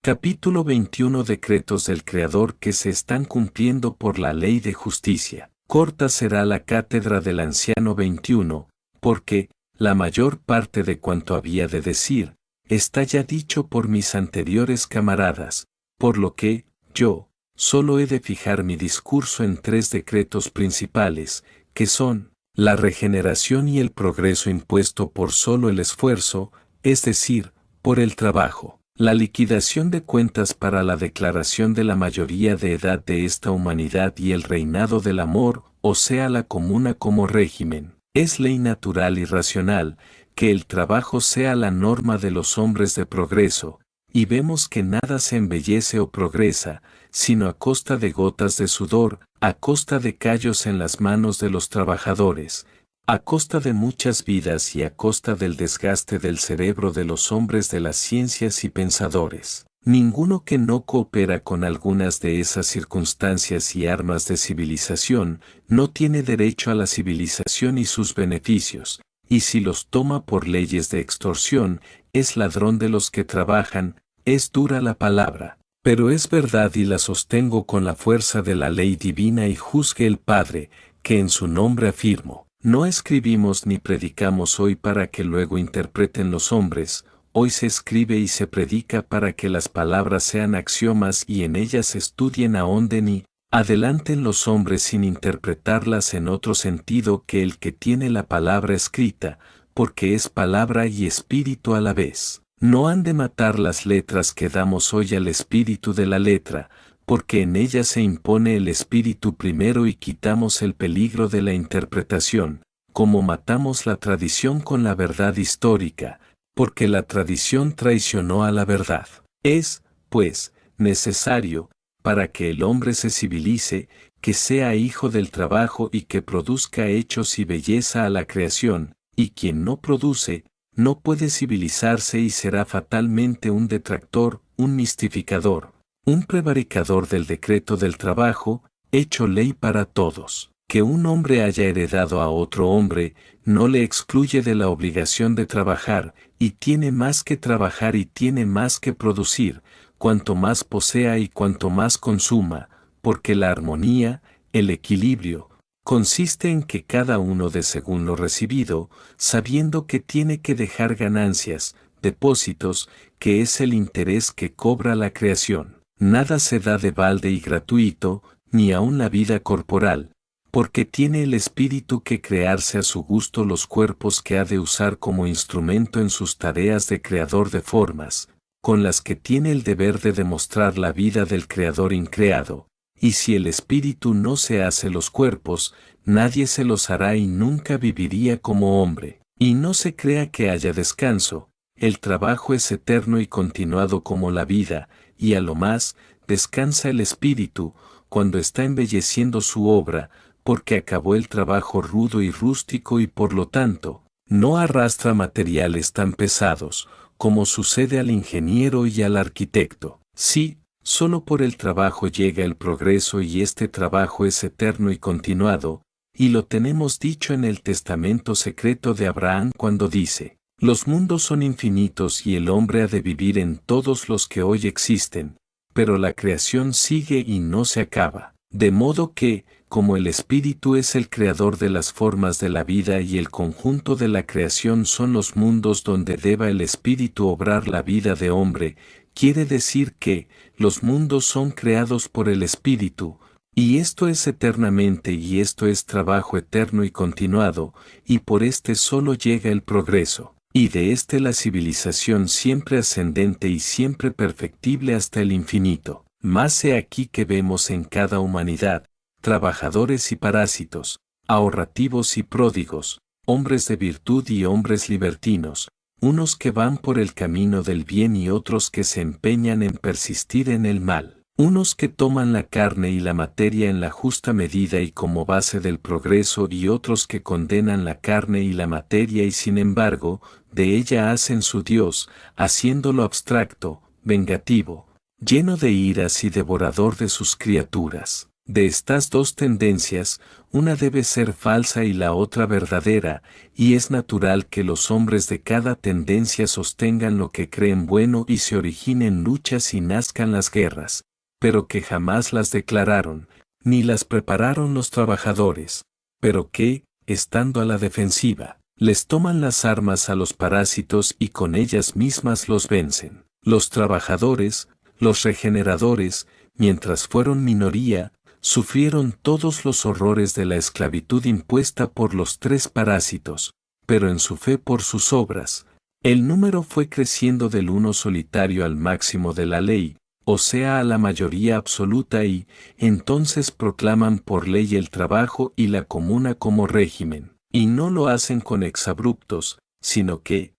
Capítulo 21. Decretos del Creador que se están cumpliendo por la ley de justicia. Corta será la cátedra del anciano 21, porque, la mayor parte de cuanto había de decir, está ya dicho por mis anteriores camaradas, por lo que, yo, solo he de fijar mi discurso en 3 decretos principales, que son, la regeneración y el progreso impuesto por solo el esfuerzo, es decir, por el trabajo. La liquidación de cuentas para la declaración de la mayoría de edad de esta humanidad y el reinado del amor, o sea la comuna como régimen. Es ley natural y racional, que el trabajo sea la norma de los hombres de progreso, y vemos que nada se embellece o progresa, sino a costa de gotas de sudor, a costa de callos en las manos de los trabajadores, a costa de muchas vidas y a costa del desgaste del cerebro de los hombres de las ciencias y pensadores. Ninguno que no coopera con algunas de esas circunstancias y armas de civilización, no tiene derecho a la civilización y sus beneficios, y si los toma por leyes de extorsión, es ladrón de los que trabajan, es dura la palabra, pero es verdad y la sostengo con la fuerza de la ley divina y juzgue el Padre, que en su nombre afirmo. No escribimos ni predicamos hoy para que luego interpreten los hombres, hoy se escribe y se predica para que las palabras sean axiomas y en ellas estudien, ahonden y adelanten los hombres sin interpretarlas en otro sentido que el que tiene la palabra escrita, porque es palabra y espíritu a la vez. No han de matar las letras que damos hoy al espíritu de la letra, porque en ella se impone el espíritu primero y quitamos el peligro de la interpretación, como matamos la tradición con la verdad histórica, porque la tradición traicionó a la verdad. Es, pues, necesario, para que el hombre se civilice, que sea hijo del trabajo y que produzca hechos y belleza a la creación, y quien no produce, no puede civilizarse y será fatalmente un detractor, un mistificador, un prevaricador del decreto del trabajo, hecho ley para todos. Que un hombre haya heredado a otro hombre, no le excluye de la obligación de trabajar, y tiene más que trabajar y tiene más que producir, cuanto más posea y cuanto más consuma, porque la armonía, el equilibrio, consiste en que cada uno dé según lo recibido, sabiendo que tiene que dejar ganancias, depósitos, que es el interés que cobra la creación. Nada se da de balde y gratuito, ni aun la vida corporal, porque tiene el espíritu que crearse a su gusto los cuerpos que ha de usar como instrumento en sus tareas de creador de formas, con las que tiene el deber de demostrar la vida del creador increado, y si el espíritu no se hace los cuerpos, nadie se los hará y nunca viviría como hombre. Y no se crea que haya descanso, el trabajo es eterno y continuado como la vida, y a lo más, descansa el espíritu, cuando está embelleciendo su obra, porque acabó el trabajo rudo y rústico y por lo tanto, no arrastra materiales tan pesados, como sucede al ingeniero y al arquitecto. Sí, solo por el trabajo llega el progreso y este trabajo es eterno y continuado, y lo tenemos dicho en el testamento secreto de Abraham cuando dice, los mundos son infinitos y el hombre ha de vivir en todos los que hoy existen, pero la creación sigue y no se acaba. De modo que, como el espíritu es el creador de las formas de la vida y el conjunto de la creación son los mundos donde deba el espíritu obrar la vida de hombre, quiere decir que, los mundos son creados por el espíritu, y esto es eternamente y esto es trabajo eterno y continuado, y por este solo llega el progreso. Y de éste la civilización siempre ascendente y siempre perfectible hasta el infinito. Mas he aquí que vemos en cada humanidad, trabajadores y parásitos, ahorrativos y pródigos, hombres de virtud y hombres libertinos, unos que van por el camino del bien y otros que se empeñan en persistir en el mal. Unos que toman la carne y la materia en la justa medida y como base del progreso y otros que condenan la carne y la materia y sin embargo, de ella hacen su Dios, haciéndolo abstracto, vengativo, lleno de iras y devorador de sus criaturas. De estas dos tendencias, una debe ser falsa y la otra verdadera, y es natural que los hombres de cada tendencia sostengan lo que creen bueno y se originen luchas y nazcan las guerras, pero que jamás las declararon, ni las prepararon los trabajadores, pero que, estando a la defensiva, les toman las armas a los parásitos y con ellas mismas los vencen. Los trabajadores, los regeneradores, mientras fueron minoría, sufrieron todos los horrores de la esclavitud impuesta por los tres parásitos, pero en su fe por sus obras, el número fue creciendo del uno solitario al máximo de la ley, o sea a la mayoría absoluta y, entonces proclaman por ley el trabajo y la comuna como régimen, y no lo hacen con exabruptos, sino que,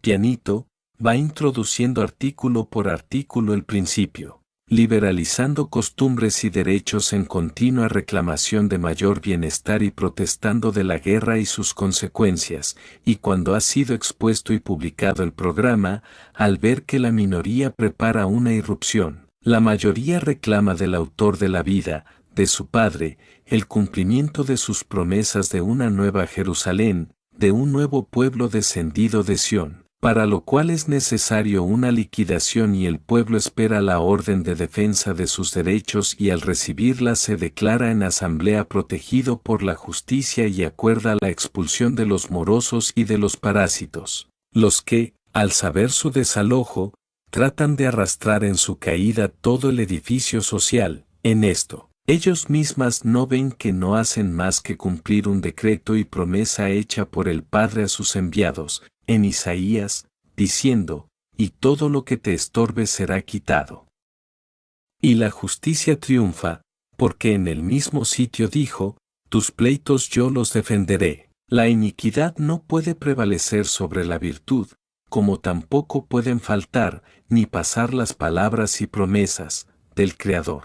pianito, va introduciendo artículo por artículo el principio, liberalizando costumbres y derechos en continua reclamación de mayor bienestar y protestando de la guerra y sus consecuencias, y cuando ha sido expuesto y publicado el programa, al ver que la minoría prepara una irrupción, la mayoría reclama del autor de la vida, de su Padre, el cumplimiento de sus promesas de una nueva Jerusalén, de un nuevo pueblo descendido de Sión, para lo cual es necesario una liquidación y el pueblo espera la orden de defensa de sus derechos y al recibirla se declara en asamblea protegido por la justicia y acuerda la expulsión de los morosos y de los parásitos, los que, al saber su desalojo, tratan de arrastrar en su caída todo el edificio social. En esto, ellos mismas no ven que no hacen más que cumplir un decreto y promesa hecha por el Padre a sus enviados, en Isaías, diciendo, y todo lo que te estorbe será quitado. Y la justicia triunfa, porque en el mismo sitio dijo, tus pleitos yo los defenderé. La iniquidad no puede prevalecer sobre la virtud, como tampoco pueden faltar, ni pasar las palabras y promesas, del Creador.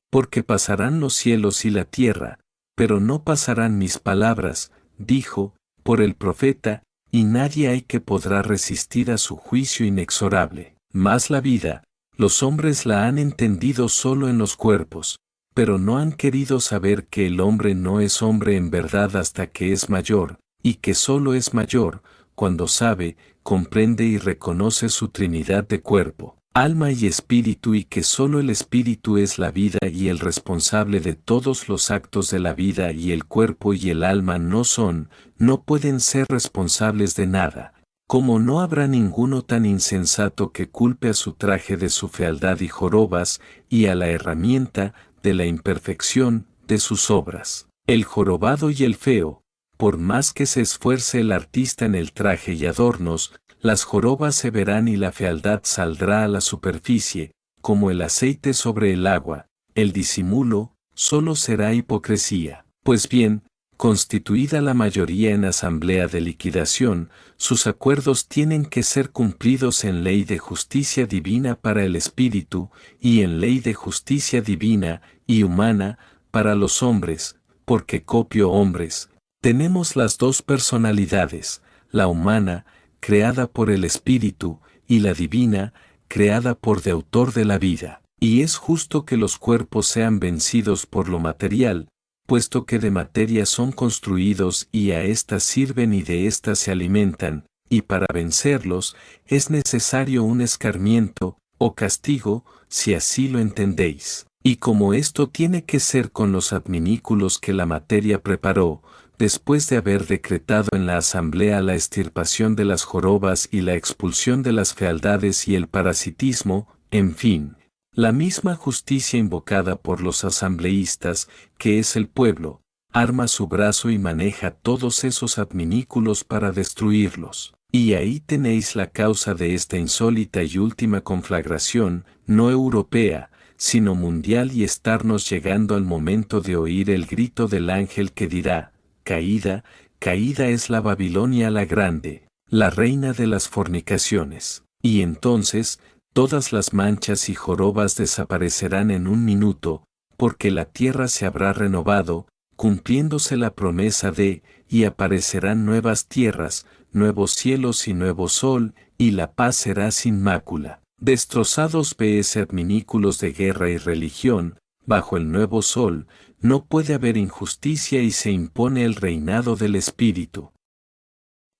Porque pasarán los cielos y la tierra, pero no pasarán mis palabras, dijo, por el profeta, y nadie hay que podrá resistir a su juicio inexorable. Mas la vida, los hombres la han entendido solo en los cuerpos, pero no han querido saber que el hombre no es hombre en verdad hasta que es mayor, y que solo es mayor, cuando sabe, comprende y reconoce su Trinidad de cuerpo, alma y espíritu y que solo el espíritu es la vida y el responsable de todos los actos de la vida y el cuerpo y el alma no pueden ser responsables de nada, como no habrá ninguno tan insensato que culpe a su traje de su fealdad y jorobas, y a la herramienta, de la imperfección, de sus obras. El jorobado y el feo, por más que se esfuerce el artista en el traje y adornos, las jorobas se verán y la fealdad saldrá a la superficie, como el aceite sobre el agua, el disimulo, solo será hipocresía. Pues bien, constituida la mayoría en asamblea de liquidación, sus acuerdos tienen que ser cumplidos en ley de justicia divina para el espíritu, y en ley de justicia divina y humana para los hombres, porque copio hombres, tenemos las dos personalidades, la humana, creada por el Espíritu, y la divina, creada por de autor de la vida. Y es justo que los cuerpos sean vencidos por lo material, puesto que de materia son construidos y a éstas sirven y de éstas se alimentan, y para vencerlos es necesario un escarmiento, o castigo, si así lo entendéis. Y como esto tiene que ser con los adminículos que la materia preparó, después de haber decretado en la asamblea la extirpación de las jorobas y la expulsión de las fealdades y el parasitismo, en fin, la misma justicia invocada por los asambleístas, que es el pueblo, arma su brazo y maneja todos esos adminículos para destruirlos. Y ahí tenéis la causa de esta insólita y última conflagración, no europea, sino mundial y estarnos llegando al momento de oír el grito del ángel que dirá, caída, caída es la Babilonia la grande, la reina de las fornicaciones. Y entonces, todas las manchas y jorobas desaparecerán en un minuto, porque la tierra se habrá renovado, cumpliéndose la promesa de, y aparecerán nuevas tierras, nuevos cielos y nuevo sol, y la paz será sin mácula. Destrozados ves adminículos de guerra y religión, bajo el nuevo sol, no puede haber injusticia y se impone el reinado del espíritu.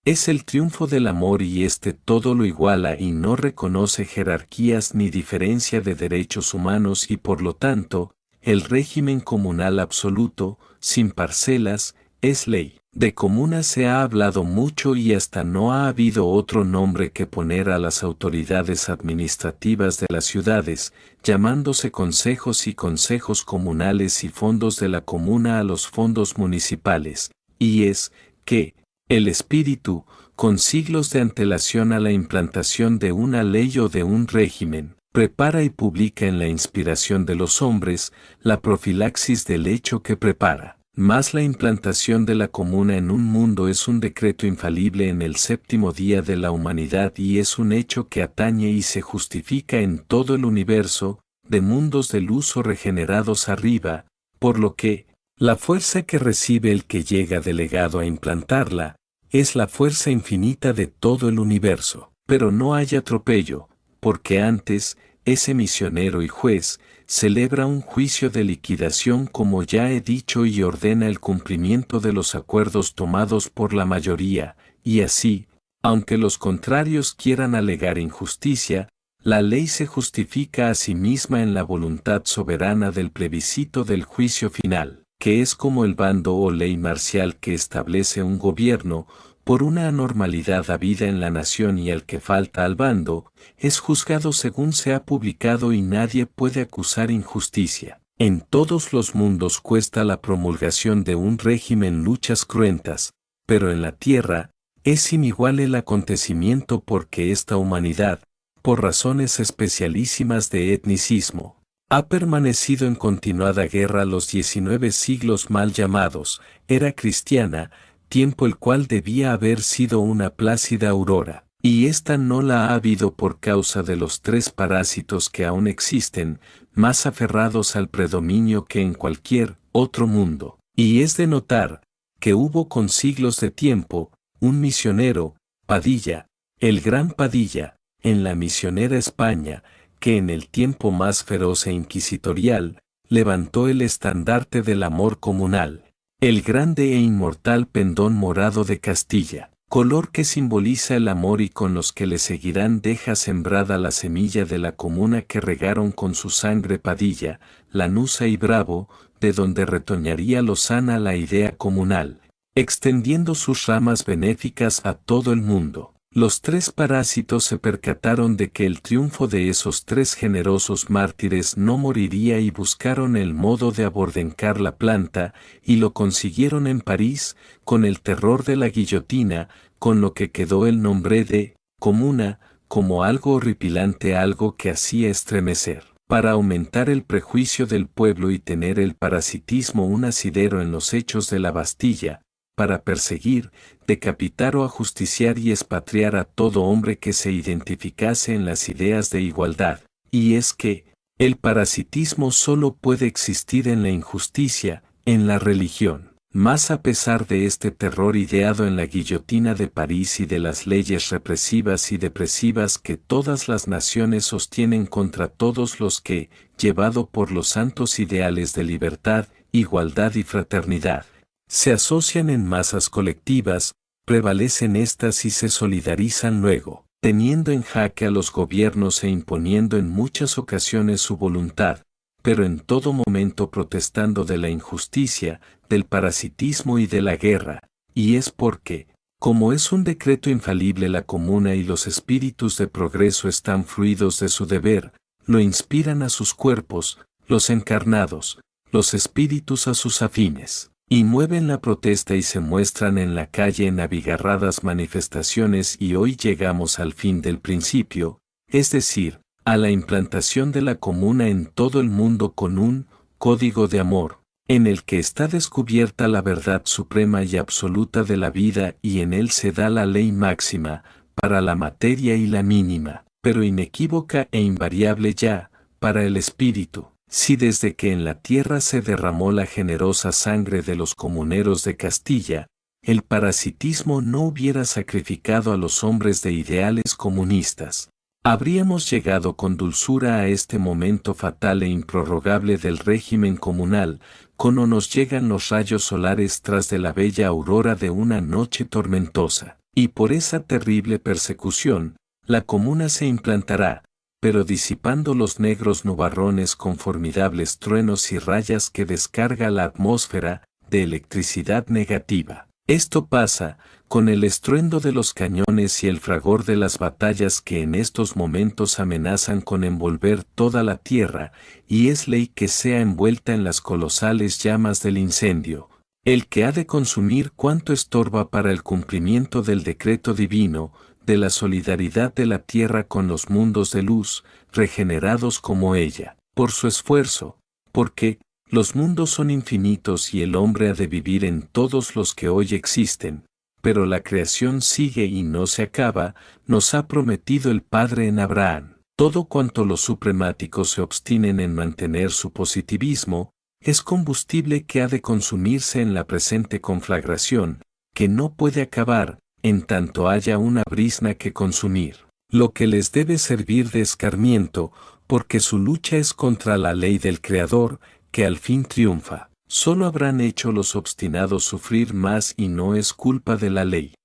Es el triunfo del amor y este todo lo iguala y no reconoce jerarquías ni diferencia de derechos humanos y por lo tanto, el régimen comunal absoluto, sin parcelas, es ley. De comuna se ha hablado mucho y hasta no ha habido otro nombre que poner a las autoridades administrativas de las ciudades, llamándose consejos y consejos comunales y fondos de la comuna a los fondos municipales, y es que, el espíritu, con siglos de antelación a la implantación de una ley o de un régimen, prepara y publica en la inspiración de los hombres la profilaxis del hecho que prepara. Mas la implantación de la comuna en un mundo es un decreto infalible en el séptimo día de la humanidad y es un hecho que atañe y se justifica en todo el universo, de mundos de luz o regenerados arriba, por lo que, la fuerza que recibe el que llega delegado a implantarla, es la fuerza infinita de todo el universo. Pero no hay atropello, porque antes, ese misionero y juez, celebra un juicio de liquidación como ya he dicho y ordena el cumplimiento de los acuerdos tomados por la mayoría, y así, aunque los contrarios quieran alegar injusticia, la ley se justifica a sí misma en la voluntad soberana del plebiscito del juicio final, que es como el bando o ley marcial que establece un gobierno, por una anormalidad habida en la nación y al que falta al bando, es juzgado según se ha publicado y nadie puede acusar injusticia. En todos los mundos cuesta la promulgación de un régimen luchas cruentas, pero en la tierra, es sin igual el acontecimiento porque esta humanidad, por razones especialísimas de etnicismo, ha permanecido en continuada guerra los 19 siglos mal llamados, era cristiana, tiempo el cual debía haber sido una plácida aurora, y ésta no la ha habido por causa de los tres parásitos que aún existen, más aferrados al predominio que en cualquier otro mundo. Y es de notar, que hubo con siglos de tiempo, un misionero, Padilla, el gran Padilla, en la misionera España, que en el tiempo más feroz e inquisitorial, levantó el estandarte del amor comunal, el grande e inmortal pendón morado de Castilla, color que simboliza el amor y con los que le seguirán deja sembrada la semilla de la comuna que regaron con su sangre Padilla, Lanuza y Bravo, de donde retoñaría lozana la idea comunal, extendiendo sus ramas benéficas a todo el mundo. Los tres parásitos se percataron de que el triunfo de esos tres generosos mártires no moriría y buscaron el modo de abordencar la planta, y lo consiguieron en París, con el terror de la guillotina, con lo que quedó el nombre de comuna, como algo horripilante, algo que hacía estremecer. Para aumentar el prejuicio del pueblo y tener el parasitismo un asidero en los hechos de la Bastilla, para perseguir, decapitar o ajusticiar y expatriar a todo hombre que se identificase en las ideas de igualdad, y es que, el parasitismo solo puede existir en la injusticia, en la religión. Mas a pesar de este terror ideado en la guillotina de París y de las leyes represivas y depresivas que todas las naciones sostienen contra todos los que, llevado por los santos ideales de libertad, igualdad y fraternidad, se asocian en masas colectivas, prevalecen éstas y se solidarizan luego, teniendo en jaque a los gobiernos e imponiendo en muchas ocasiones su voluntad, pero en todo momento protestando de la injusticia, del parasitismo y de la guerra, y es porque, como es un decreto infalible la comuna y los espíritus de progreso están fluidos de su deber, lo inspiran a sus cuerpos, los encarnados, los espíritus a sus afines. Y mueven la protesta y se muestran en la calle en abigarradas manifestaciones y hoy llegamos al fin del principio, es decir, a la implantación de la comuna en todo el mundo con un código de amor, en el que está descubierta la verdad suprema y absoluta de la vida y en él se da la ley máxima, para la materia y la mínima, pero inequívoca e invariable ya, para el espíritu. Si desde que en la tierra se derramó la generosa sangre de los comuneros de Castilla, el parasitismo no hubiera sacrificado a los hombres de ideales comunistas, Habríamos llegado con dulzura a este momento fatal e improrrogable del régimen comunal, cuando nos llegan los rayos solares tras de la bella aurora de una noche tormentosa, y por esa terrible persecución, la comuna se implantará, pero disipando los negros nubarrones con formidables truenos y rayas que descarga la atmósfera, de electricidad negativa. Esto pasa, con el estruendo de los cañones y el fragor de las batallas que en estos momentos amenazan con envolver toda la tierra, y es ley que sea envuelta en las colosales llamas del incendio, el que ha de consumir cuanto estorba para el cumplimiento del decreto divino, de la solidaridad de la tierra con los mundos de luz, regenerados como ella, por su esfuerzo, porque, los mundos son infinitos y el hombre ha de vivir en todos los que hoy existen, pero la creación sigue y no se acaba, nos ha prometido el Padre en Abraham. Todo cuanto los supremáticos se obstinen en mantener su positivismo, es combustible que ha de consumirse en la presente conflagración, que no puede acabar, en tanto haya una brizna que consumir, lo que les debe servir de escarmiento, porque su lucha es contra la ley del Creador, que al fin triunfa. Solo habrán hecho los obstinados sufrir más y no es culpa de la ley.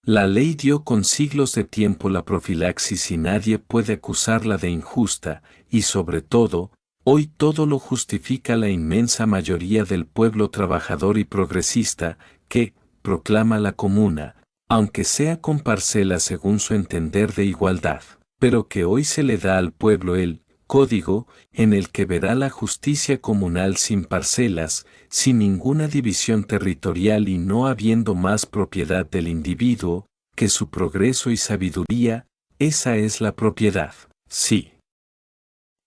La ley dio con siglos de tiempo la profilaxis y nadie puede acusarla de injusta, y sobre todo, hoy todo lo justifica la inmensa mayoría del pueblo trabajador y progresista, que, proclama la comuna, aunque sea con parcelas según su entender de igualdad, pero que hoy se le da al pueblo el código, en el que verá la justicia comunal sin parcelas, sin ninguna división territorial y no habiendo más propiedad del individuo, que su progreso y sabiduría, esa es la propiedad, sí.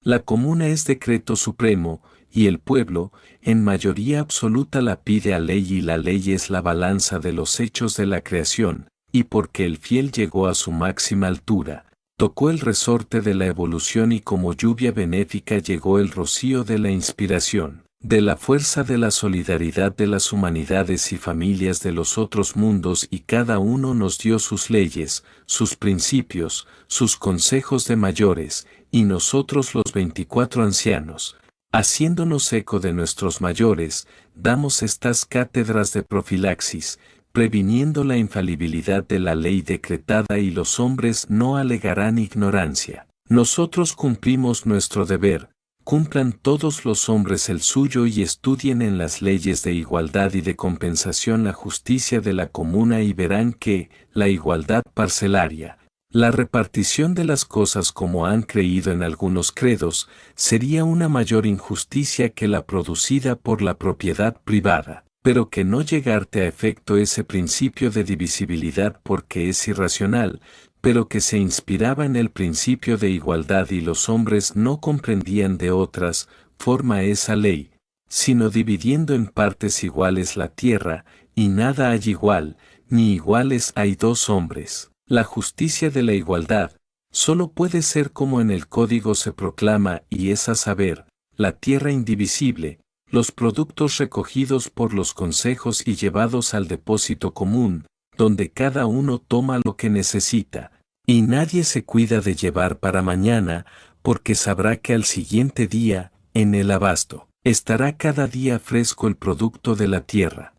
La comuna es decreto supremo, y el pueblo, en mayoría absoluta la pide a ley y la ley es la balanza de los hechos de la creación, y porque el fiel llegó a su máxima altura, tocó el resorte de la evolución y como lluvia benéfica llegó el rocío de la inspiración, de la fuerza de la solidaridad de las humanidades y familias de los otros mundos y cada uno nos dio sus leyes, sus principios, sus consejos de mayores, y nosotros los 24 ancianos, haciéndonos eco de nuestros mayores, damos estas cátedras de profilaxis, previniendo la infalibilidad de la ley decretada y los hombres no alegarán ignorancia. Nosotros cumplimos nuestro deber, cumplan todos los hombres el suyo y estudien en las leyes de igualdad y de compensación la justicia de la comuna y verán que, la igualdad parcelaria, la repartición de las cosas como han creído en algunos credos, sería una mayor injusticia que la producida por la propiedad privada. Pero que no llegarte a efecto ese principio de divisibilidad porque es irracional, pero que se inspiraba en el principio de igualdad y los hombres no comprendían de otras forma esa ley, sino dividiendo en partes iguales la tierra, y nada hay igual, ni iguales hay dos hombres. La justicia de la igualdad, solo puede ser como en el código se proclama y es a saber, la tierra indivisible, los productos recogidos por los consejos y llevados al depósito común, donde cada uno toma lo que necesita, y nadie se cuida de llevar para mañana, porque sabrá que al siguiente día, en el abasto, estará cada día fresco el producto de la tierra.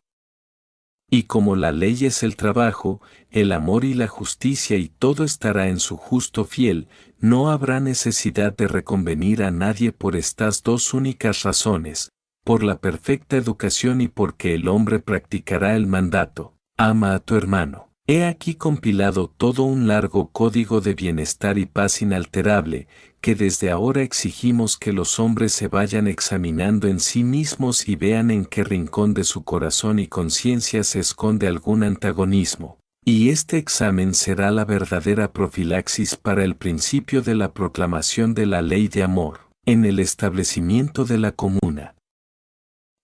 Y como la ley es el trabajo, el amor y la justicia y todo estará en su justo fiel, no habrá necesidad de reconvenir a nadie por estas dos únicas razones, por la perfecta educación y porque el hombre practicará el mandato, ama a tu hermano. He aquí compilado todo un largo código de bienestar y paz inalterable, que desde ahora exigimos que los hombres se vayan examinando en sí mismos y vean en qué rincón de su corazón y conciencia se esconde algún antagonismo. Y este examen será la verdadera profilaxis para el principio de la proclamación de la ley de amor, en el establecimiento de la comuna.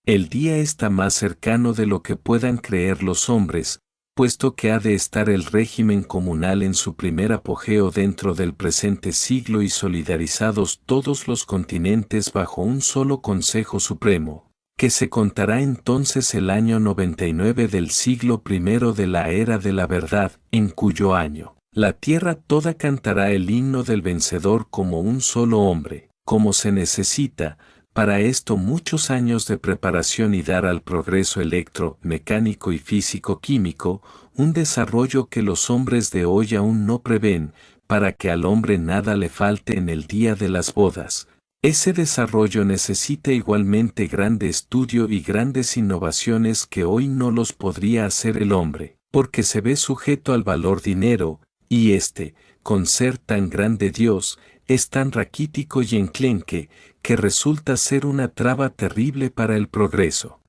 El día está más cercano de lo que puedan creer los hombres, puesto que ha de estar el régimen comunal en su primer apogeo dentro del presente siglo y solidarizados todos los continentes bajo un solo Consejo Supremo, que se contará entonces el año 99 del siglo I de la era de la verdad, en cuyo año La tierra toda cantará el himno del vencedor como un solo hombre, como se necesita, para esto muchos años de preparación y dar al progreso electro-mecánico y físico-químico, un desarrollo que los hombres de hoy aún no prevén, para que al hombre nada le falte en el día de las bodas. Ese desarrollo necesita igualmente grande estudio y grandes innovaciones que hoy no los podría hacer el hombre, porque se ve sujeto al valor dinero, y con ser tan grande Dios, es tan raquítico y enclenque, que resulta ser una traba terrible para el progreso.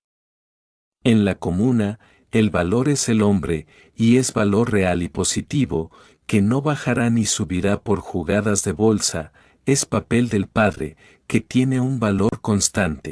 En la comuna, el valor es el hombre, y es valor real y positivo, que no bajará ni subirá por jugadas de bolsa, es papel del Padre, que tiene un valor constante.